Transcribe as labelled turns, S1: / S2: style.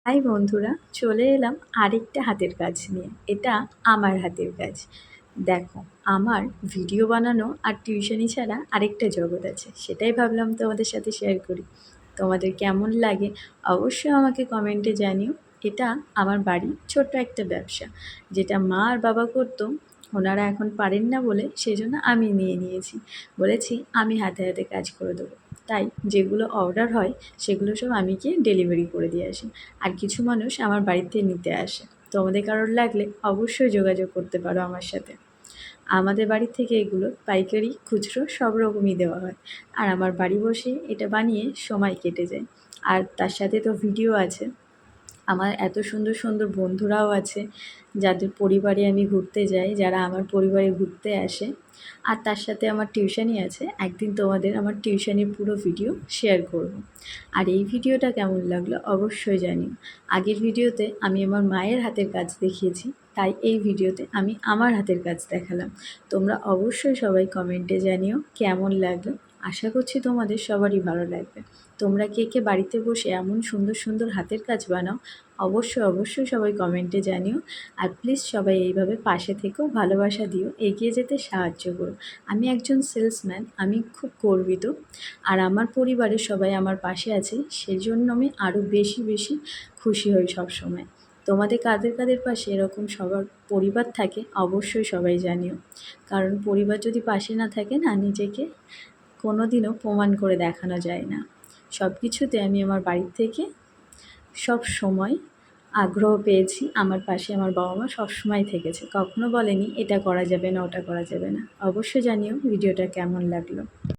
S1: High বন্ধুরা, চলে এলাম আরেকটা হাতের কাজ নিয়ে। এটা আমার হাতের কাজ। দেখো, আমার ভিডিও বানানো আর টিউশনি ছাড়া আরেকটা জগৎ আছে, সেটাই ভাবলাম তোমাদের সাথে শেয়ার করি। তোমাদের কেমন লাগে অবশ্যই আমাকে কমেন্টে জানিও। এটা আমার বাড়ির ছোট্ট একটা ব্যবসা, যেটা মা আর বাবা করতো। ওনারা এখন পারেন না বলে সেজন্য আমি নিয়ে নিয়েছি। বলেছি আমি হাতে হাতে কাজ করে দেবো। তাই যেগুলো অর্ডার হয় সেগুলো সব আমি গিয়ে ডেলিভারি করে দিয়ে আসি। আর কিছু মানুষ আমার বাড়িতে নিতে আসে। তোমাদের কারোর লাগলে অবশ্যই যোগাযোগ করতে পারো আমার সাথে। আমাদের বাড়ি থেকে এগুলো পাইকারি, খুচরো সব রকমই দেওয়া হয়। আর আমার বাড়ি বসে এটা বানিয়ে সময় কেটে যায়। আর তার সাথে তো ভিডিও আছে। আমার এত সুন্দর সুন্দর বন্ধুরাও আছে, যাদের পরিবারে আমি ঘুরতে যাই, যারা আমার পরিবারে ঘুরতে আসে। আর তার সাথে আমার টিউশনি আছে। একদিন তোমাদের আমার টিউশনির পুরো ভিডিও শেয়ার করব। আর এই ভিডিওটা কেমন লাগলো অবশ্যই জানিও। আগের ভিডিওতে আমি আমার মায়ের হাতের কাজ দেখিয়েছি, তাই এই ভিডিওতে আমি আমার হাতের কাজ দেখালাম। তোমরা অবশ্যই সবাই কমেন্টে জানিও কেমন লাগলো। আশা করছি তোমাদের সবারই ভালো লাগবে। তোমরা কে কে বাড়িতে বসে এমন সুন্দর সুন্দর হাতের কাজ বানাও অবশ্যই অবশ্যই সবাই কমেন্টে জানিও। আর প্লিজ সবাই এইভাবে পাশে থেকেও ভালোবাসা দিও, এগিয়ে যেতে সাহায্য করো। আমি একজন সেলসম্যান, আমি খুব গর্বিত। আর আমার পরিবারের সবাই আমার পাশে আছে, সেজন্য আমি আরও বেশি বেশি খুশি হই সব সময়। তোমাদের কাদের কাদের পাশে এরকম সবার পরিবার থাকে অবশ্যই সবাই জানিও। কারণ পরিবার যদি পাশে না থাকে না, নিজেকে কোনো দিনও প্রমাণ করে দেখানো যায় না। সব কিছুতে আমি আমার বাড়ির থেকে সব সময় আগ্রহ পেয়েছি। আমার পাশে আমার বাবা মা সবসময় থেকেছে, কখনো বলেনি এটা করা যাবে না, ওটা করা যাবে না। অবশ্যই জানিও ভিডিওটা কেমন লাগলো।